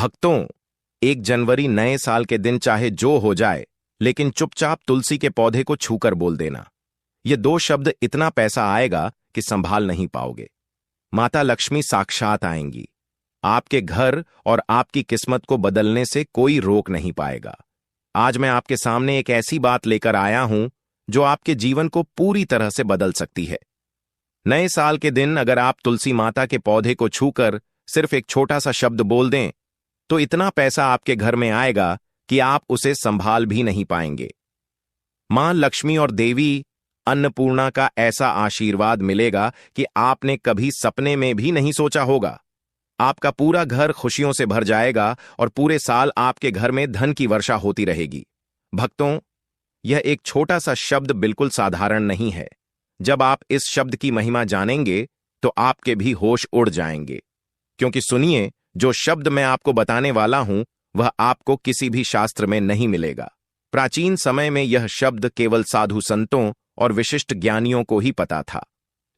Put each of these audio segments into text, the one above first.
भक्तों, 1 जनवरी नए साल के दिन चाहे जो हो जाए, लेकिन चुपचाप तुलसी के पौधे को छूकर बोल देना। ये 2 शब्द इतना पैसा आएगा कि संभाल नहीं पाओगे। माता लक्ष्मी साक्षात आएंगी। आपके घर और आपकी किस्मत को बदलने से कोई रोक नहीं पाएगा। आज मैं आपके सामने एक ऐसी बात लेकर आया हूं जो आपके जीवन को पूरी तरह से बदल सकती है। नए साल के दिन अगर आप तुलसी माता के पौधे को छूकर सिर्फ एक छोटा सा शब्द बोल दें, तो इतना पैसा आपके घर में आएगा कि आप उसे संभाल भी नहीं पाएंगे। मां लक्ष्मी और देवी अन्नपूर्णा का ऐसा आशीर्वाद मिलेगा कि आपने कभी सपने में भी नहीं सोचा होगा। आपका पूरा घर खुशियों से भर जाएगा और पूरे साल आपके घर में धन की वर्षा होती रहेगी। भक्तों, यह एक छोटा सा शब्द बिल्कुल साधारण नहीं है। जब आप इस शब्द की महिमा जानेंगे तो आपके भी होश उड़ जाएंगे। क्योंकि सुनिए, जो शब्द मैं आपको बताने वाला हूं वह आपको किसी भी शास्त्र में नहीं मिलेगा। प्राचीन समय में यह शब्द केवल साधु संतों और विशिष्ट ज्ञानियों को ही पता था,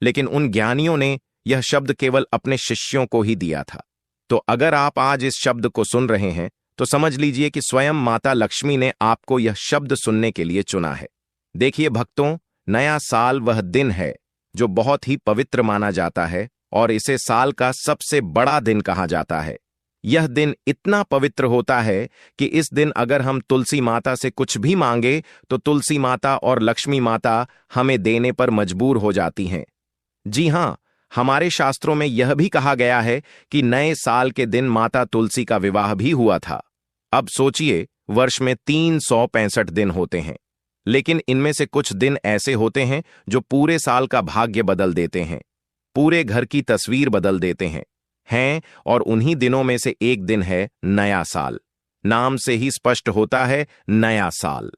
लेकिन उन ज्ञानियों ने यह शब्द केवल अपने शिष्यों को ही दिया था। तो अगर आप आज इस शब्द को सुन रहे हैं तो समझ लीजिए कि स्वयं माता लक्ष्मी ने आपको यह शब्द सुनने के लिए चुना है। देखिए भक्तों, नया साल वह दिन है जो बहुत ही पवित्र माना जाता है और इसे साल का सबसे बड़ा दिन कहा जाता है। यह दिन इतना पवित्र होता है कि इस दिन अगर हम तुलसी माता से कुछ भी मांगे तो तुलसी माता और लक्ष्मी माता हमें देने पर मजबूर हो जाती हैं। जी हां, हमारे शास्त्रों में यह भी कहा गया है कि नए साल के दिन माता तुलसी का विवाह भी हुआ था। अब सोचिए, वर्ष में 365 दिन होते हैं, लेकिन इनमें से कुछ दिन ऐसे होते हैं जो पूरे साल का भाग्य बदल देते हैं, पूरे घर की तस्वीर बदल देते हैं और उन्हीं दिनों में से एक दिन है नया साल। नाम से ही स्पष्ट होता है नया साल,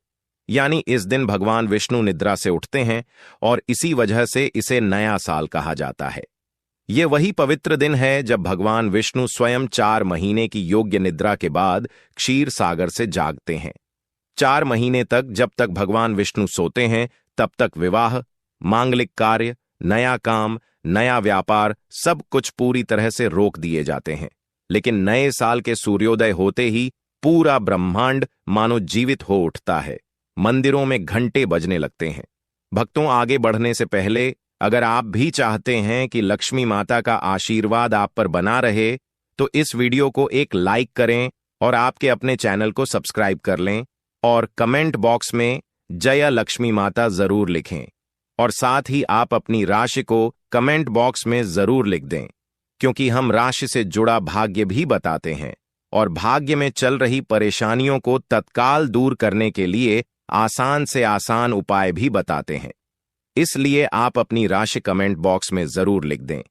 यानी इस दिन भगवान विष्णु निद्रा से उठते हैं और इसी वजह से इसे नया साल कहा जाता है। यह वही पवित्र दिन है जब भगवान विष्णु स्वयं 4 महीने की योग्य निद्रा के बाद क्षीर सागर से जागते हैं। 4 महीने तक जब तक भगवान विष्णु सोते हैं तब तक विवाह, मांगलिक कार्य, नया काम, नया व्यापार सब कुछ पूरी तरह से रोक दिए जाते हैं। लेकिन नए साल के सूर्योदय होते ही पूरा ब्रह्मांड मानो जीवित हो उठता है। मंदिरों में घंटे बजने लगते हैं। भक्तों, आगे बढ़ने से पहले अगर आप भी चाहते हैं कि लक्ष्मी माता का आशीर्वाद आप पर बना रहे तो इस वीडियो को एक लाइक करें और आपके अपने चैनल को सब्सक्राइब कर लें और कमेंट बॉक्स में जय लक्ष्मी माता जरूर लिखें और साथ ही आप अपनी राशि को कमेंट बॉक्स में जरूर लिख दें, क्योंकि हम राशि से जुड़ा भाग्य भी बताते हैं और भाग्य में चल रही परेशानियों को तत्काल दूर करने के लिए आसान से आसान उपाय भी बताते हैं। इसलिए आप अपनी राशि कमेंट बॉक्स में जरूर लिख दें।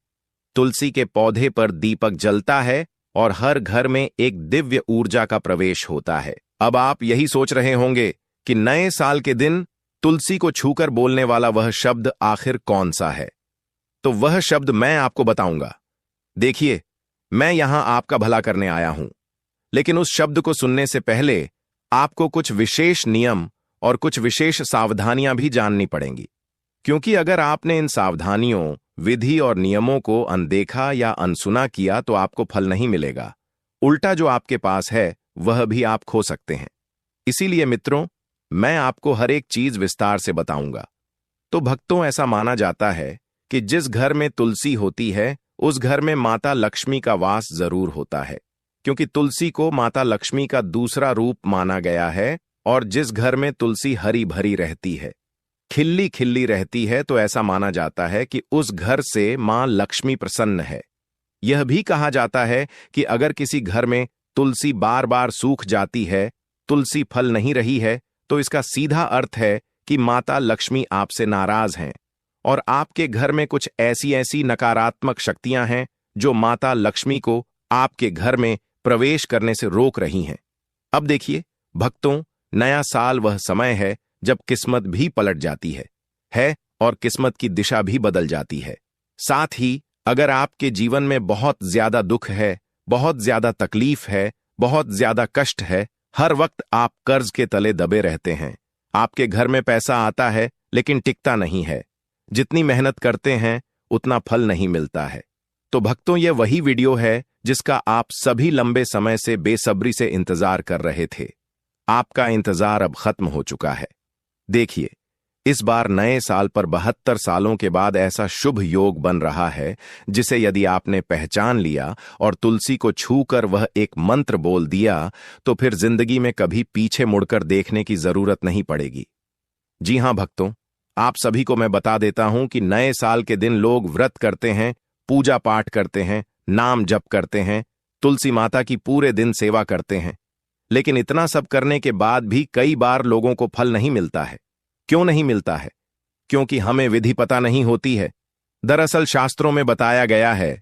तुलसी के पौधे पर दीपक जलता है और हर घर में एक दिव्य ऊर्जा का प्रवेश होता है। अब आप यही सोच रहे होंगे कि नए साल के दिन तुलसी को छूकर बोलने वाला वह शब्द आखिर कौन सा है। तो वह शब्द मैं आपको बताऊंगा। देखिए, मैं यहां आपका भला करने आया हूं, लेकिन उस शब्द को सुनने से पहले आपको कुछ विशेष नियम और कुछ विशेष सावधानियां भी जाननी पड़ेंगी, क्योंकि अगर आपने इन सावधानियों, विधि और नियमों को अनदेखा या अनसुना किया तो आपको फल नहीं मिलेगा। उल्टा जो आपके पास है वह भी आप खो सकते हैं। इसीलिए मित्रों, मैं आपको हर एक चीज विस्तार से बताऊंगा। तो भक्तों, ऐसा माना जाता है कि जिस घर में तुलसी होती है उस घर में माता लक्ष्मी का वास जरूर होता है, क्योंकि तुलसी को माता लक्ष्मी का दूसरा रूप माना गया है। और जिस घर में तुलसी हरी भरी रहती है, खिल्ली खिल्ली रहती है, तो ऐसा माना जाता है कि उस घर से मां लक्ष्मी प्रसन्न है। यह भी कहा जाता है कि अगर किसी घर में तुलसी बार बार सूख जाती है, तुलसी फल नहीं रही है, तो इसका सीधा अर्थ है कि माता लक्ष्मी आपसे नाराज हैं और आपके घर में कुछ ऐसी ऐसी नकारात्मक शक्तियां हैं जो माता लक्ष्मी को आपके घर में प्रवेश करने से रोक रही हैं। अब देखिए भक्तों, नया साल वह समय है जब किस्मत भी पलट जाती है और किस्मत की दिशा भी बदल जाती है। साथ ही अगर आपके जीवन में बहुत ज्यादा दुख है, बहुत ज्यादा तकलीफ है, बहुत ज्यादा कष्ट है, हर वक्त आप कर्ज के तले दबे रहते हैं, आपके घर में पैसा आता है लेकिन टिकता नहीं है, जितनी मेहनत करते हैं उतना फल नहीं मिलता है, तो भक्तों, यह वही वीडियो है जिसका आप सभी लंबे समय से बेसब्री से इंतजार कर रहे थे। आपका इंतजार अब खत्म हो चुका है। देखिए, इस बार नए साल पर 72 सालों के बाद ऐसा शुभ योग बन रहा है जिसे यदि आपने पहचान लिया और तुलसी को छूकर वह एक मंत्र बोल दिया तो फिर जिंदगी में कभी पीछे मुड़कर देखने की जरूरत नहीं पड़ेगी। जी हां भक्तों, आप सभी को मैं बता देता हूं कि नए साल के दिन लोग व्रत करते हैं, पूजा पाठ करते हैं, नाम जप करते हैं, तुलसी माता की पूरे दिन सेवा करते हैं। लेकिन इतना सब करने के बाद भी कई बार लोगों को फल नहीं मिलता है। क्यों नहीं मिलता है? क्योंकि हमें विधि पता नहीं होती है। दरअसल शास्त्रों में बताया गया है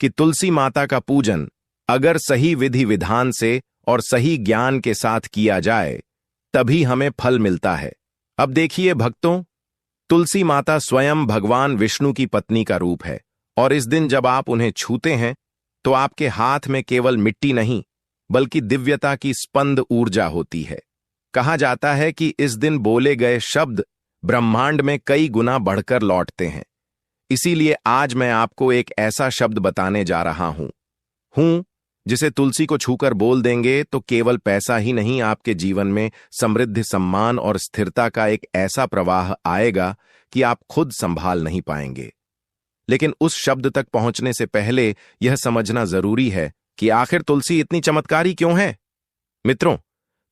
कि तुलसी माता का पूजन अगर सही विधि विधान से और सही ज्ञान के साथ किया जाए तभी हमें फल मिलता है। अब देखिए भक्तों, तुलसी माता स्वयं भगवान विष्णु की पत्नी का रूप है और इस दिन जब आप उन्हें छूते हैं तो आपके हाथ में केवल मिट्टी नहीं बल्कि दिव्यता की स्पंद ऊर्जा होती है। कहा जाता है कि इस दिन बोले गए शब्द ब्रह्मांड में कई गुना बढ़कर लौटते हैं। इसीलिए आज मैं आपको एक ऐसा शब्द बताने जा रहा हूं जिसे तुलसी को छूकर बोल देंगे तो केवल पैसा ही नहीं, आपके जीवन में समृद्धि, सम्मान और स्थिरता का एक ऐसा प्रवाह आएगा कि आप खुद संभाल नहीं पाएंगे। लेकिन उस शब्द तक पहुंचने से पहले यह समझना जरूरी है कि आखिर तुलसी इतनी चमत्कारी क्यों है। मित्रों,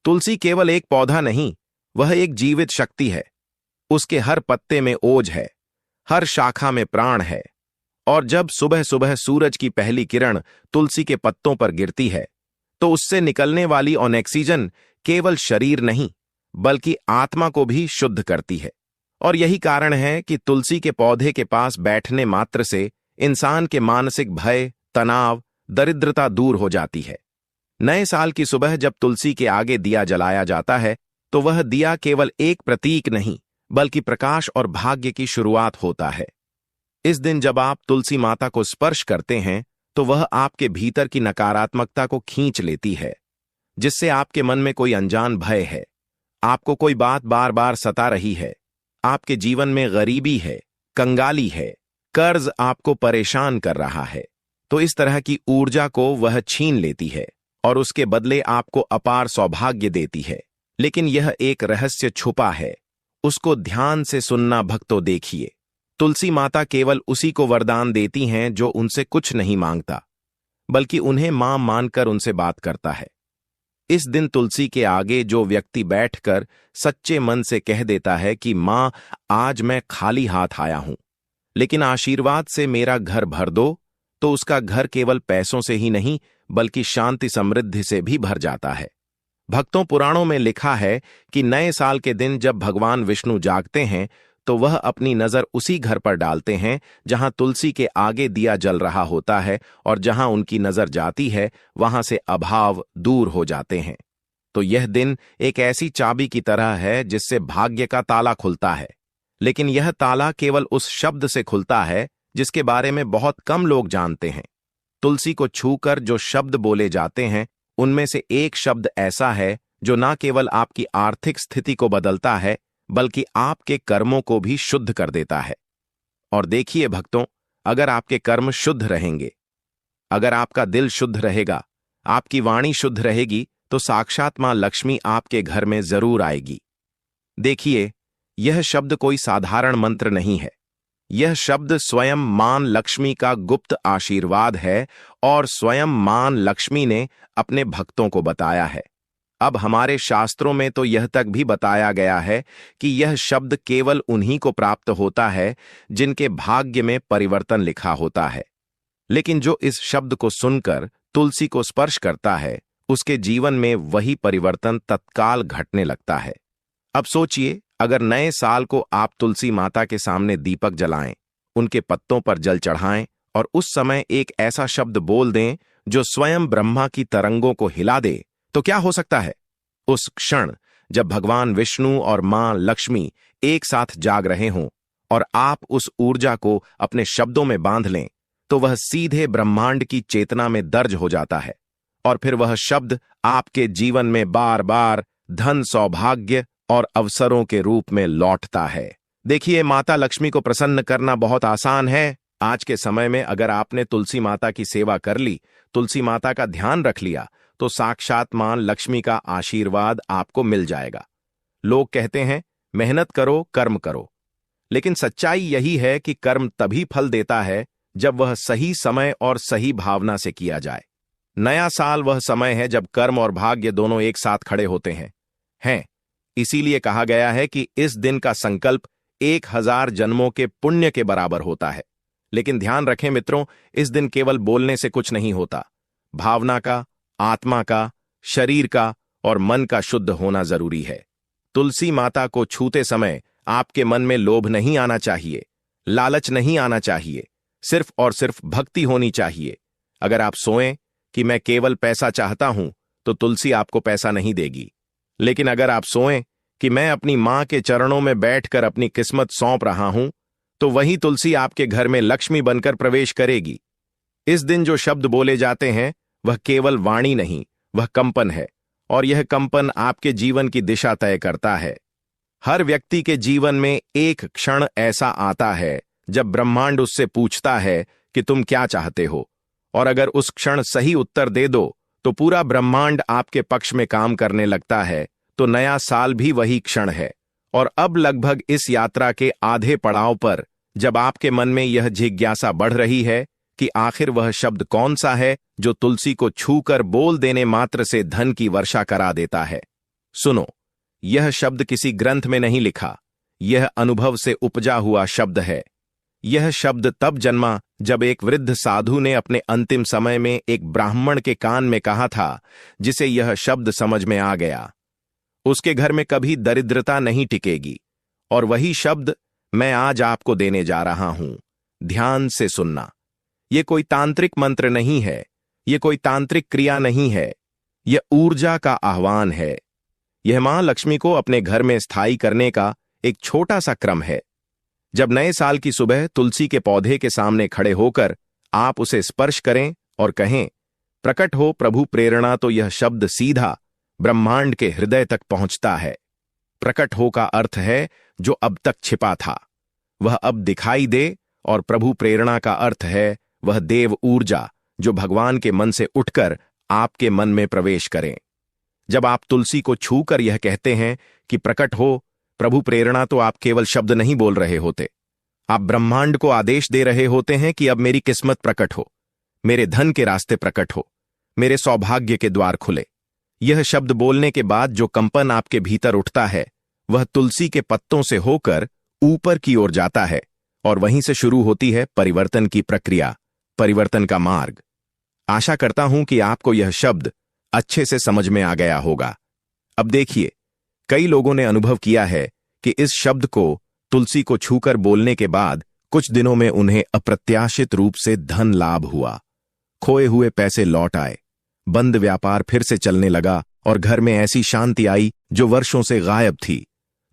तुलसी केवल एक पौधा नहीं, वह एक जीवित शक्ति है। उसके हर पत्ते में ओज है, हर शाखा में प्राण है और जब सुबह सुबह सूरज की पहली किरण तुलसी के पत्तों पर गिरती है तो उससे निकलने वाली ऑक्सीजन केवल शरीर नहीं बल्कि आत्मा को भी शुद्ध करती है। और यही कारण है कि तुलसी के पौधे के पास बैठने मात्र से इंसान के मानसिक भय, तनाव, दरिद्रता दूर हो जाती है। नए साल की सुबह जब तुलसी के आगे दिया जलाया जाता है तो वह दिया केवल एक प्रतीक नहीं बल्कि प्रकाश और भाग्य की शुरुआत होता है। इस दिन जब आप तुलसी माता को स्पर्श करते हैं तो वह आपके भीतर की नकारात्मकता को खींच लेती है, जिससे आपके मन में कोई अनजान भय है, आपको कोई बात बार बार सता रही है, आपके जीवन में गरीबी है, कंगाली है, कर्ज आपको परेशान कर रहा है, तो इस तरह की ऊर्जा को वह छीन लेती है और उसके बदले आपको अपार सौभाग्य देती है। लेकिन यह एक रहस्य छुपा है, उसको ध्यान से सुनना भक्तों। देखिए, तुलसी माता केवल उसी को वरदान देती हैं जो उनसे कुछ नहीं मांगता बल्कि उन्हें मां मानकर उनसे बात करता है। इस दिन तुलसी के आगे जो व्यक्ति बैठकर सच्चे मन से कह देता है कि मां, आज मैं खाली हाथ आया हूं लेकिन आशीर्वाद से मेरा घर भर दो, तो उसका घर केवल पैसों से ही नहीं बल्कि शांति समृद्धि से भी भर जाता है। भक्तों, पुराणों में लिखा है कि नए साल के दिन जब भगवान विष्णु जागते हैं तो वह अपनी नजर उसी घर पर डालते हैं जहां तुलसी के आगे दिया जल रहा होता है और जहां उनकी नजर जाती है वहां से अभाव दूर हो जाते हैं। तो यह दिन एक ऐसी चाबी की तरह है जिससे भाग्य का ताला खुलता है। लेकिन यह ताला केवल उस शब्द से खुलता है जिसके बारे में बहुत कम लोग जानते हैं। तुलसी को छूकर जो शब्द बोले जाते हैं उनमें से एक शब्द ऐसा है जो न केवल आपकी आर्थिक स्थिति को बदलता है बल्कि आपके कर्मों को भी शुद्ध कर देता है। और देखिए भक्तों, अगर आपके कर्म शुद्ध रहेंगे, अगर आपका दिल शुद्ध रहेगा, आपकी वाणी शुद्ध रहेगी, तो साक्षात मां लक्ष्मी आपके घर में जरूर आएगी। देखिए, यह शब्द कोई साधारण मंत्र नहीं है। यह शब्द स्वयं मां लक्ष्मी का गुप्त आशीर्वाद है और स्वयं मां लक्ष्मी ने अपने भक्तों को बताया है। अब हमारे शास्त्रों में तो यह तक भी बताया गया है कि यह शब्द केवल उन्हीं को प्राप्त होता है जिनके भाग्य में परिवर्तन लिखा होता है। लेकिन जो इस शब्द को सुनकर तुलसी को स्पर्श करता है, उसके जीवन में वही परिवर्तन तत्काल घटने लगता है। अब सोचिए, अगर नए साल को आप तुलसी माता के सामने दीपक जलाएं, उनके पत्तों पर जल चढ़ाएं और उस समय एक ऐसा शब्द बोल दें जो स्वयं ब्रह्मा की तरंगों को हिला दे, तो क्या हो सकता है? उस क्षण जब भगवान विष्णु और मां लक्ष्मी एक साथ जाग रहे हों और आप उस ऊर्जा को अपने शब्दों में बांध लें, तो वह सीधे ब्रह्मांड की चेतना में दर्ज हो जाता है और फिर वह शब्द आपके जीवन में बार बार धन, सौभाग्य और अवसरों के रूप में लौटता है। देखिए, माता लक्ष्मी को प्रसन्न करना बहुत आसान है। आज के समय में अगर आपने तुलसी माता की सेवा कर ली, तुलसी माता का ध्यान रख लिया, तो साक्षात मां लक्ष्मी का आशीर्वाद आपको मिल जाएगा। लोग कहते हैं मेहनत करो, कर्म करो, लेकिन सच्चाई यही है कि कर्म तभी फल देता है जब वह सही समय और सही भावना से किया जाए। नया साल वह समय है जब कर्म और भाग्य दोनों एक साथ खड़े होते हैं। इसीलिए कहा गया है कि इस दिन का संकल्प 1000 जन्मों के पुण्य के बराबर होता है। लेकिन ध्यान रखें मित्रों, इस दिन केवल बोलने से कुछ नहीं होता। भावना का, आत्मा का, शरीर का और मन का शुद्ध होना जरूरी है। तुलसी माता को छूते समय आपके मन में लोभ नहीं आना चाहिए, लालच नहीं आना चाहिए, सिर्फ और सिर्फ भक्ति होनी चाहिए। अगर आप सोएं कि मैं केवल पैसा चाहता हूं, तो तुलसी आपको पैसा नहीं देगी। लेकिन अगर आप सोएं कि मैं अपनी मां के चरणों में बैठकर अपनी किस्मत सौंप रहा हूं, तो वही तुलसी आपके घर में लक्ष्मी बनकर प्रवेश करेगी। इस दिन जो शब्द बोले जाते हैं वह केवल वाणी नहीं, वह कंपन है, और यह कंपन आपके जीवन की दिशा तय करता है। हर व्यक्ति के जीवन में एक क्षण ऐसा आता है जब ब्रह्मांड उससे पूछता है कि तुम क्या चाहते हो, और अगर उस क्षण सही उत्तर दे दो तो पूरा ब्रह्मांड आपके पक्ष में काम करने लगता है। तो नया साल भी वही क्षण है। और अब लगभग इस यात्रा के आधे पड़ाव पर जब आपके मन में यह जिज्ञासा बढ़ रही है कि आखिर वह शब्द कौन सा है जो तुलसी को छूकर बोल देने मात्र से धन की वर्षा करा देता है, सुनो, यह शब्द किसी ग्रंथ में नहीं लिखा, यह अनुभव से उपजा हुआ शब्द है। यह शब्द तब जन्मा जब एक वृद्ध साधु ने अपने अंतिम समय में एक ब्राह्मण के कान में कहा था, जिसे यह शब्द समझ में आ गया। उसके घर में कभी दरिद्रता नहीं टिकेगी। और वही शब्द मैं आज आपको देने जा रहा हूं। ध्यान से सुनना। यह कोई तांत्रिक मंत्र नहीं है, यह कोई तांत्रिक क्रिया नहीं है, यह ऊर्जा का आह्वान है। यह मां लक्ष्मी को अपने घर में स्थायी करने का एक छोटा सा क्रम है। जब नए साल की सुबह तुलसी के पौधे के सामने खड़े होकर आप उसे स्पर्श करें और कहें, प्रकट हो प्रभु प्रेरणा, तो यह शब्द सीधा ब्रह्मांड के हृदय तक पहुंचता है। प्रकट हो का अर्थ है जो अब तक छिपा था वह अब दिखाई दे, और प्रभु प्रेरणा का अर्थ है वह देव ऊर्जा जो भगवान के मन से उठकर आपके मन में प्रवेश करें। जब आप तुलसी को छूकर यह कहते हैं कि प्रकट हो प्रभु प्रेरणा, तो आप केवल शब्द नहीं बोल रहे होते, आप ब्रह्मांड को आदेश दे रहे होते हैं कि अब मेरी किस्मत प्रकट हो, मेरे धन के रास्ते प्रकट हो, मेरे सौभाग्य के द्वार खुले। यह शब्द बोलने के बाद जो कंपन आपके भीतर उठता है वह तुलसी के पत्तों से होकर ऊपर की ओर जाता है, और वहीं से शुरू होती है परिवर्तन की प्रक्रिया, परिवर्तन का मार्ग। आशा करता हूं कि आपको यह शब्द अच्छे से समझ में आ गया होगा। अब देखिए, कई लोगों ने अनुभव किया है कि इस शब्द को तुलसी को छूकर बोलने के बाद कुछ दिनों में उन्हें अप्रत्याशित रूप से धन लाभ हुआ, खोए हुए पैसे लौट आए, बंद व्यापार फिर से चलने लगा, और घर में ऐसी शांति आई जो वर्षों से गायब थी।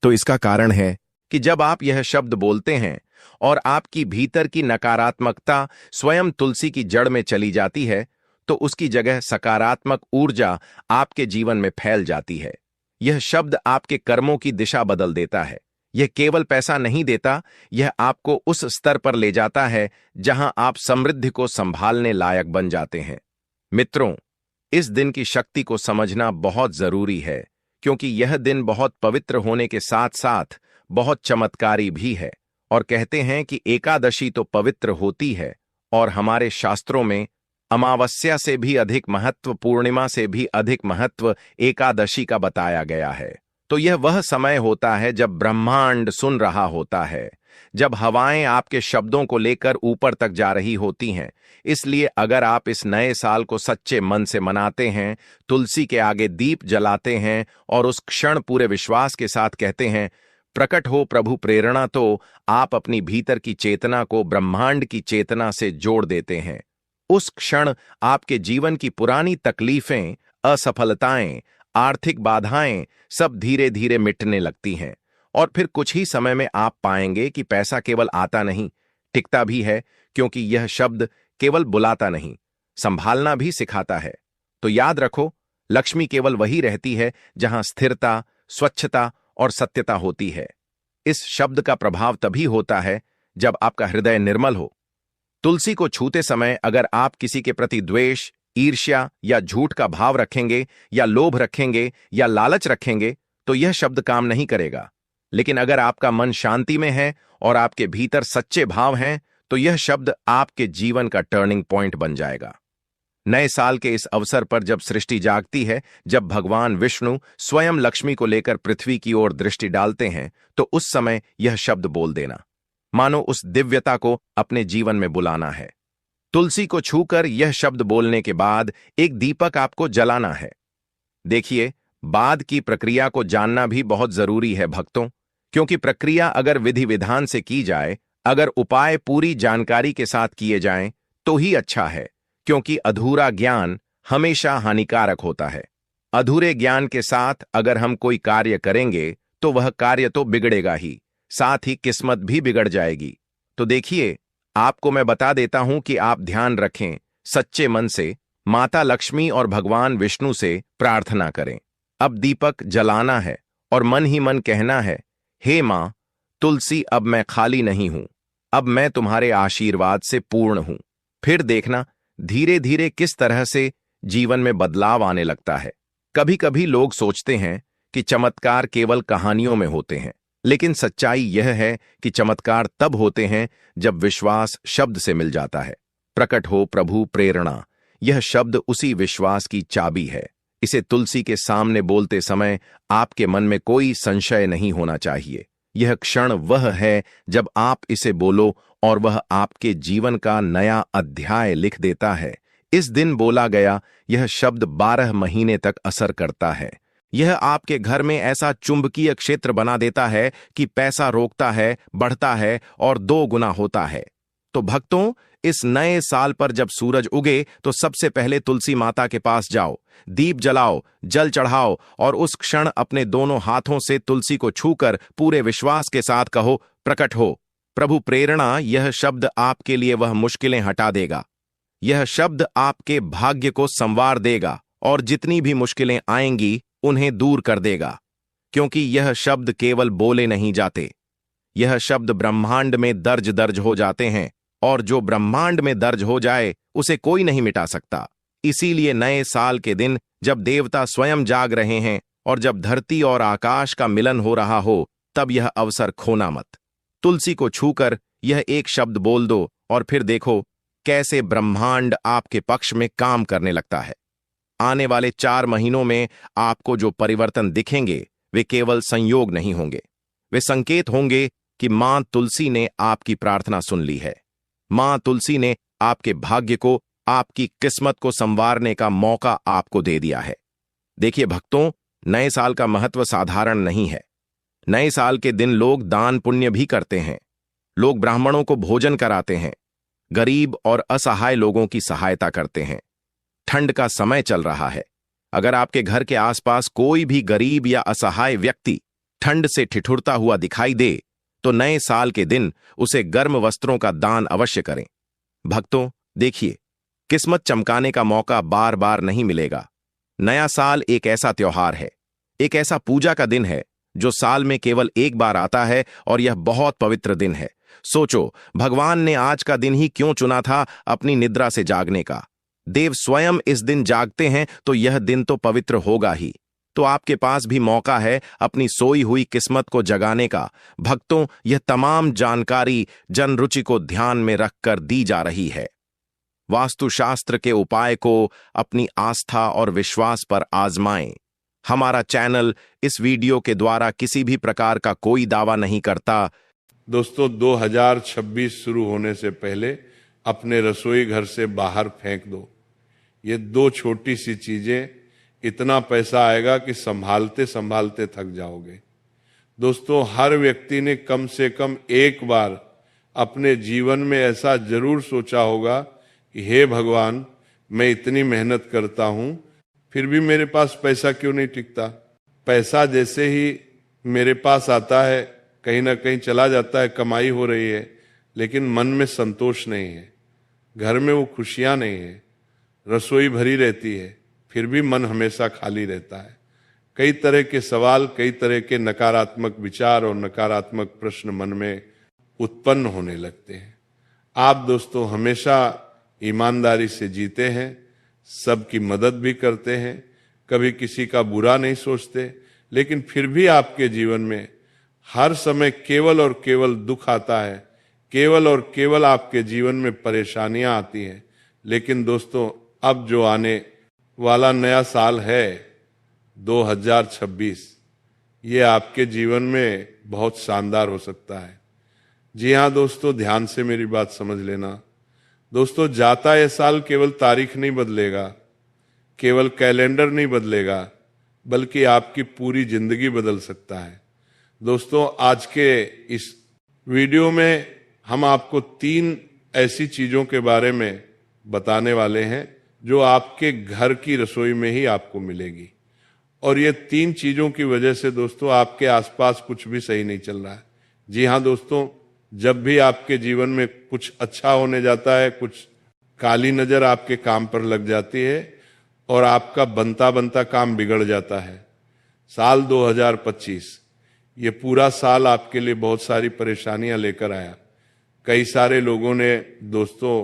तो इसका कारण है कि जब आप यह शब्द बोलते हैं और आपकी भीतर की नकारात्मकता स्वयं तुलसी की जड़ में चली जाती है, तो उसकी जगह सकारात्मक ऊर्जा आपके जीवन में फैल जाती है। यह शब्द आपके कर्मों की दिशा बदल देता है। यह केवल पैसा नहीं देता, यह आपको उस स्तर पर ले जाता है जहां आप समृद्धि को संभालने लायक बन जाते हैं। मित्रों, इस दिन की शक्ति को समझना बहुत जरूरी है, क्योंकि यह दिन बहुत पवित्र होने के साथ साथ बहुत चमत्कारी भी है। और कहते हैं कि एकादशी तो पवित्र होती है, और हमारे शास्त्रों में अमावस्या से भी अधिक महत्व, पूर्णिमा से भी अधिक महत्व एकादशी का बताया गया है। तो यह वह समय होता है जब ब्रह्मांड सुन रहा होता है, जब हवाएं आपके शब्दों को लेकर ऊपर तक जा रही होती हैं। इसलिए अगर आप इस नए साल को सच्चे मन से मनाते हैं, तुलसी के आगे दीप जलाते हैं और उस क्षण पूरे विश्वास के साथ कहते हैं, प्रकट हो प्रभु प्रेरणा, तो आप अपनी भीतर की चेतना को ब्रह्मांड की चेतना से जोड़ देते हैं। उस क्षण आपके जीवन की पुरानी तकलीफें, असफलताएं, आर्थिक बाधाएं सब धीरे धीरे मिटने लगती हैं। और फिर कुछ ही समय में आप पाएंगे कि पैसा केवल आता नहीं, टिकता भी है, क्योंकि यह शब्द केवल बुलाता नहीं, संभालना भी सिखाता है। तो याद रखो, लक्ष्मी केवल वही रहती है जहां स्थिरता, स्वच्छता और सत्यता होती है। इस शब्द का प्रभाव तभी होता है जब आपका हृदय निर्मल हो, तुलसी को छूते समय अगर आप किसी के प्रति द्वेष, ईर्ष्या या झूठ का भाव रखेंगे या लोभ रखेंगे या लालच रखेंगे तो यह शब्द काम नहीं करेगा। लेकिन अगर आपका मन शांति में है और आपके भीतर सच्चे भाव हैं तो यह शब्द आपके जीवन का टर्निंग पॉइंट बन जाएगा। नए साल के इस अवसर पर जब सृष्टि जागती है, जब भगवान विष्णु स्वयं लक्ष्मी को लेकर पृथ्वी की ओर दृष्टि डालते हैं, तो उस समय यह शब्द बोल देना, मानो उस दिव्यता को अपने जीवन में बुलाना है। तुलसी को छूकर यह शब्द बोलने के बाद एक दीपक आपको जलाना है। देखिए, बाद की प्रक्रिया को जानना भी बहुत जरूरी है भक्तों, क्योंकि प्रक्रिया अगर विधि विधान से की जाए, अगर उपाय पूरी जानकारी के साथ किए जाएं, तो ही अच्छा है, क्योंकि अधूरा ज्ञान हमेशा हानिकारक होता है। अधूरे ज्ञान के साथ अगर हम कोई कार्य करेंगे तो वह कार्य तो बिगड़ेगा ही, साथ ही किस्मत भी बिगड़ जाएगी। तो देखिए, आपको मैं बता देता हूं कि आप ध्यान रखें, सच्चे मन से माता लक्ष्मी और भगवान विष्णु से प्रार्थना करें। अब दीपक जलाना है और मन ही मन कहना है, हे मां तुलसी, अब मैं खाली नहीं हूं, अब मैं तुम्हारे आशीर्वाद से पूर्ण हूं। फिर देखना धीरे धीरे किस तरह से जीवन में बदलाव आने लगता है। कभी कभी लोग सोचते हैं कि चमत्कार केवल कहानियों में होते हैं, लेकिन सच्चाई यह है कि चमत्कार तब होते हैं जब विश्वास शब्द से मिल जाता है। प्रकट हो प्रभु प्रेरणा, यह शब्द उसी विश्वास की चाबी है। इसे तुलसी के सामने बोलते समय आपके मन में कोई संशय नहीं होना चाहिए। यह क्षण वह है जब आप इसे बोलो और वह आपके जीवन का नया अध्याय लिख देता है। इस दिन बोला गया यह शब्द 12 महीने तक असर करता है। यह आपके घर में ऐसा चुंबकीय क्षेत्र बना देता है कि पैसा रोकता है, बढ़ता है और 2 गुना होता है। तो भक्तों, इस नए साल पर जब सूरज उगे तो सबसे पहले तुलसी माता के पास जाओ, दीप जलाओ, जल चढ़ाओ और उस क्षण अपने दोनों हाथों से तुलसी को छूकर पूरे विश्वास के साथ कहो, प्रकट हो प्रभु प्रेरणा। यह शब्द आपके लिए वह मुश्किलें हटा देगा। यह शब्द आपके भाग्य को संवार देगा और जितनी भी मुश्किलें आएंगी उन्हें दूर कर देगा, क्योंकि यह शब्द केवल बोले नहीं जाते, यह शब्द ब्रह्मांड में दर्ज हो जाते हैं, और जो ब्रह्मांड में दर्ज हो जाए उसे कोई नहीं मिटा सकता। इसीलिए नए साल के दिन जब देवता स्वयं जाग रहे हैं और जब धरती और आकाश का मिलन हो रहा हो, तब यह अवसर खोना मत। तुलसी को छूकर यह एक शब्द बोल दो और फिर देखो कैसे ब्रह्मांड आपके पक्ष में काम करने लगता है। आने वाले 4 महीनों में आपको जो परिवर्तन दिखेंगे वे केवल संयोग नहीं होंगे, वे संकेत होंगे कि मां तुलसी ने आपकी प्रार्थना सुन ली है। मां तुलसी ने आपके भाग्य को, आपकी किस्मत को संवारने का मौका आपको दे दिया है। देखिए भक्तों, नए साल का महत्व साधारण नहीं है। नए साल के दिन लोग दान पुण्य भी करते हैं, लोग ब्राह्मणों को भोजन कराते हैं, गरीब और असहाय लोगों की सहायता करते हैं। ठंड का समय चल रहा है। अगर आपके घर के आसपास कोई भी गरीब या असहाय व्यक्ति ठंड से ठिठुरता हुआ दिखाई दे तो नए साल के दिन उसे गर्म वस्त्रों का दान अवश्य करें। भक्तों देखिए, किस्मत चमकाने का मौका बार बार नहीं मिलेगा। नया साल एक ऐसा त्योहार है, एक ऐसा पूजा का दिन है जो साल में केवल एक बार आता है और यह बहुत पवित्र दिन है। सोचो, भगवान ने आज का दिन ही क्यों चुना था अपनी निद्रा से जागने का। देव स्वयं इस दिन जागते हैं तो यह दिन तो पवित्र होगा ही। तो आपके पास भी मौका है अपनी सोई हुई किस्मत को जगाने का। भक्तों, यह तमाम जानकारी जन रुचि को ध्यान में रखकर दी जा रही है। वास्तुशास्त्र के उपाय को अपनी आस्था और विश्वास पर आजमाएं। हमारा चैनल इस वीडियो के द्वारा किसी भी प्रकार का कोई दावा नहीं करता। दोस्तों, 2026 शुरू होने से पहले अपने रसोई घर से बाहर फेंक दो। ये 2 छोटी सी चीजें इतना पैसा आएगा कि संभालते संभालते थक जाओगे। दोस्तों, हर व्यक्ति ने कम से कम एक बार अपने जीवन में ऐसा जरूर सोचा होगा कि हे भगवान, मैं इतनी मेहनत करता हूं फिर भी मेरे पास पैसा क्यों नहीं टिकता। पैसा जैसे ही मेरे पास आता है कहीं ना कहीं चला जाता है, कमाई हो रही है, लेकिन मन में संतोष नहीं है, घर में वो खुशियां नहीं है, रसोई भरी रहती है फिर भी मन हमेशा खाली रहता है। कई तरह के सवाल, कई तरह के नकारात्मक विचार और नकारात्मक प्रश्न मन में उत्पन्न होने लगते हैं। आप दोस्तों हमेशा ईमानदारी से जीते हैं, सबकी मदद भी करते हैं, कभी किसी का बुरा नहीं सोचते, लेकिन फिर भी आपके जीवन में हर समय केवल और केवल दुख आता है, केवल और केवल आपके जीवन में परेशानियां आती हैं। लेकिन दोस्तों अब जो आने वाला नया साल है 2026, ये आपके जीवन में बहुत शानदार हो सकता है। जी हाँ दोस्तों, ध्यान से मेरी बात समझ लेना। दोस्तों जाता ये साल केवल तारीख नहीं बदलेगा, केवल कैलेंडर नहीं बदलेगा, बल्कि आपकी पूरी जिंदगी बदल सकता है। दोस्तों आज के इस वीडियो में हम आपको 3 ऐसी चीजों के बारे में बताने वाले हैं जो आपके घर की रसोई में ही आपको मिलेगी। और ये 3 चीजों की वजह से दोस्तों आपके आसपास कुछ भी सही नहीं चल रहा है। जी हाँ दोस्तों, जब भी आपके जीवन में कुछ अच्छा होने जाता है, कुछ काली नजर आपके काम पर लग जाती है और आपका बनता बनता काम बिगड़ जाता है। साल 2025 ये पूरा साल आपके लिए बहुत सारी परेशानियां लेकर आया। कई सारे लोगों ने दोस्तों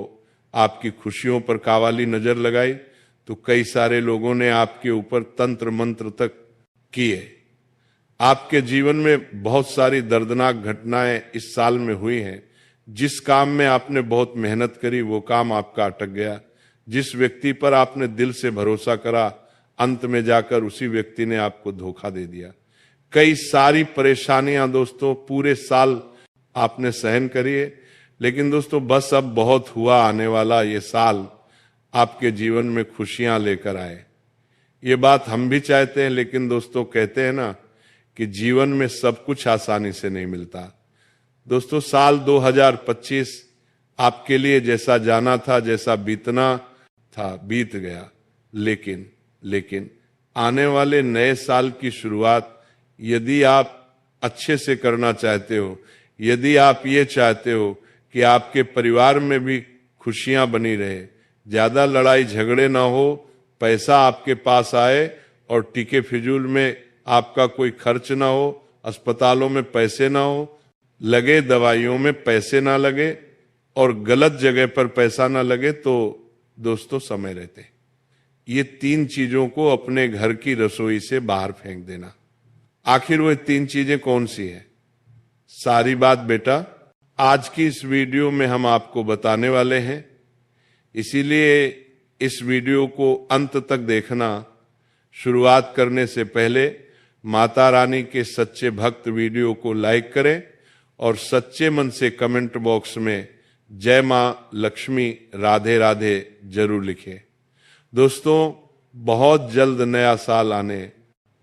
आपकी खुशियों पर कावाली नजर लगाई, तो कई सारे लोगों ने आपके ऊपर तंत्र मंत्र तक किए। आपके जीवन में बहुत सारी दर्दनाक घटनाएं इस साल में हुई हैं। जिस काम में आपने बहुत मेहनत करी वो काम आपका अटक गया। जिस व्यक्ति पर आपने दिल से भरोसा करा, अंत में जाकर उसी व्यक्ति ने आपको धोखा दे दिया। कई सारी परेशानियां दोस्तों पूरे साल आपने सहन करी है। लेकिन दोस्तों बस अब बहुत हुआ, आने वाला ये साल आपके जीवन में खुशियां लेकर आए। ये बात हम भी चाहते हैं, लेकिन दोस्तों कहते हैं ना कि जीवन में सब कुछ आसानी से नहीं मिलता। दोस्तों साल 2025 आपके लिए जैसा जाना था, जैसा बीतना था, बीत गया। लेकिन आने वाले नए साल की शुरुआत यदि आप अच्छे से करना चाहते हो, यदि आप ये चाहते हो कि आपके परिवार में भी खुशियां बनी रहे, ज्यादा लड़ाई झगड़े ना हो, पैसा आपके पास आए और टीके फिजूल में आपका कोई खर्च ना हो, अस्पतालों में पैसे ना हो, लगे दवाइयों में पैसे ना लगे और गलत जगह पर पैसा ना लगे, तो दोस्तों समय रहते ये 3 चीजों को अपने घर की रसोई से बाहर फेंक देना। आखिर वो 3 चीजें कौन सी है? सारी बात बेटा आज की इस वीडियो में हम आपको बताने वाले हैं, इसीलिए इस वीडियो को अंत तक देखना। शुरुआत करने से पहले माता रानी के सच्चे भक्त वीडियो को लाइक करें और सच्चे मन से कमेंट बॉक्स में जय मां लक्ष्मी राधे राधे जरूर लिखें। दोस्तों बहुत जल्द नया साल आने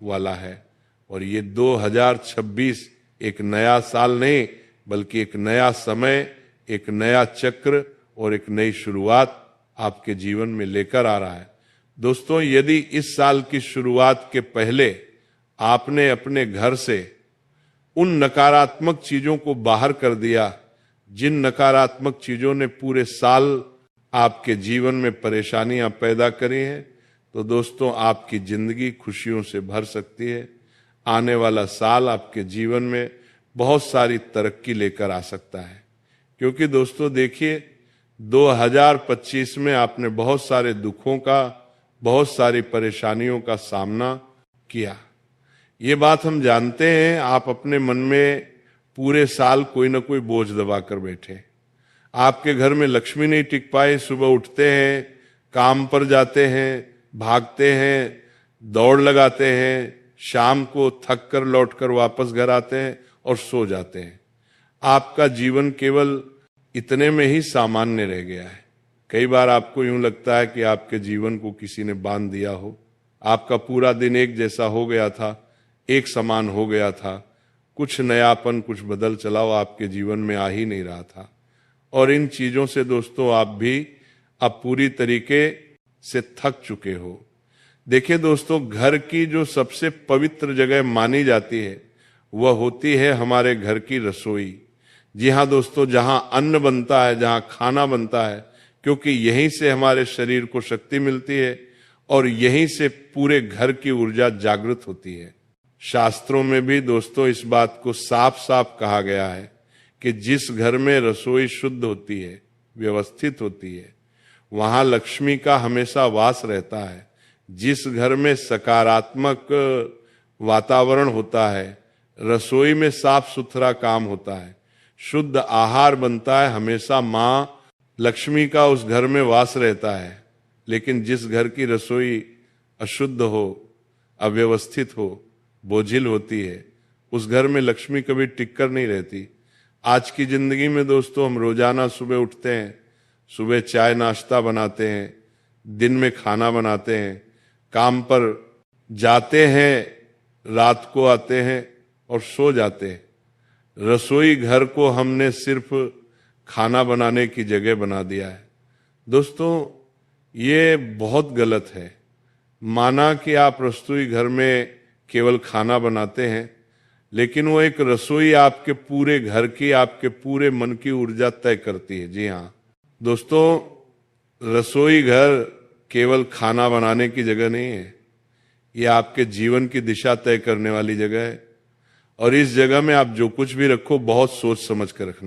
वाला है और ये 2026 एक नया साल नहीं बल्कि एक नया समय, एक नया चक्र और एक नई शुरुआत आपके जीवन में लेकर आ रहा है। दोस्तों यदि इस साल की शुरुआत के पहले आपने अपने घर से उन नकारात्मक चीजों को बाहर कर दिया, जिन नकारात्मक चीजों ने पूरे साल आपके जीवन में परेशानियां पैदा करी हैं, तो दोस्तों आपकी जिंदगी खुशियों से भर सकती है। आने वाला साल आपके जीवन में बहुत सारी तरक्की लेकर आ सकता है। क्योंकि दोस्तों देखिए 2025 में आपने बहुत सारे दुखों का, बहुत सारी परेशानियों का सामना किया। ये बात हम जानते हैं। आप अपने मन में पूरे साल कोई ना कोई बोझ दबा कर बैठे। आपके घर में लक्ष्मी नहीं टिक पाई। सुबह उठते हैं, काम पर जाते हैं, भागते हैं, दौड़ लगाते हैं, शाम को थक कर लौट कर वापस घर आते हैं और सो जाते हैं। आपका जीवन केवल इतने में ही सामान्य रह गया है। कई बार आपको यूं लगता है कि आपके जीवन को किसी ने बांध दिया हो। आपका पूरा दिन एक जैसा हो गया था, एक समान हो गया था। कुछ नयापन, कुछ बदल चलाव आपके जीवन में आ ही नहीं रहा था। और इन चीजों से दोस्तों आप भी अब पूरी तरीके से थक चुके हो। देखिए दोस्तों, घर की जो सबसे पवित्र जगह मानी जाती है वह होती है हमारे घर की रसोई। जी हाँ दोस्तों, जहां अन्न बनता है, जहां खाना बनता है, क्योंकि यहीं से हमारे शरीर को शक्ति मिलती है और यहीं से पूरे घर की ऊर्जा जागृत होती है। शास्त्रों में भी दोस्तों इस बात को साफ साफ कहा गया है कि जिस घर में रसोई शुद्ध होती है व्यवस्थित होती है, वहां लक्ष्मी का हमेशा वास रहता है। जिस घर में सकारात्मक वातावरण होता है, रसोई में साफ सुथरा काम होता है, शुद्ध आहार बनता है, हमेशा मां लक्ष्मी का उस घर में वास रहता है। लेकिन जिस घर की रसोई अशुद्ध हो, अव्यवस्थित हो, बोझिल होती है, उस घर में लक्ष्मी कभी टिक कर नहीं रहती। आज की जिंदगी में दोस्तों, हम रोजाना सुबह उठते हैं, सुबह चाय नाश्ता बनाते हैं, दिन में खाना बनाते हैं, काम पर जाते हैं, रात को आते हैं और सो जाते हैं। रसोई घर को हमने सिर्फ खाना बनाने की जगह बना दिया है। दोस्तों, ये बहुत गलत है। माना कि आप रसोई घर में केवल खाना बनाते हैं, लेकिन वो एक रसोई आपके पूरे घर की, आपके पूरे मन की ऊर्जा तय करती है। जी हाँ दोस्तों, रसोई घर केवल खाना बनाने की जगह नहीं है, ये आपके जीवन की दिशा तय करने वाली जगह है। और इस जगह में आप जो कुछ भी रखो, बहुत सोच समझ कर रखना।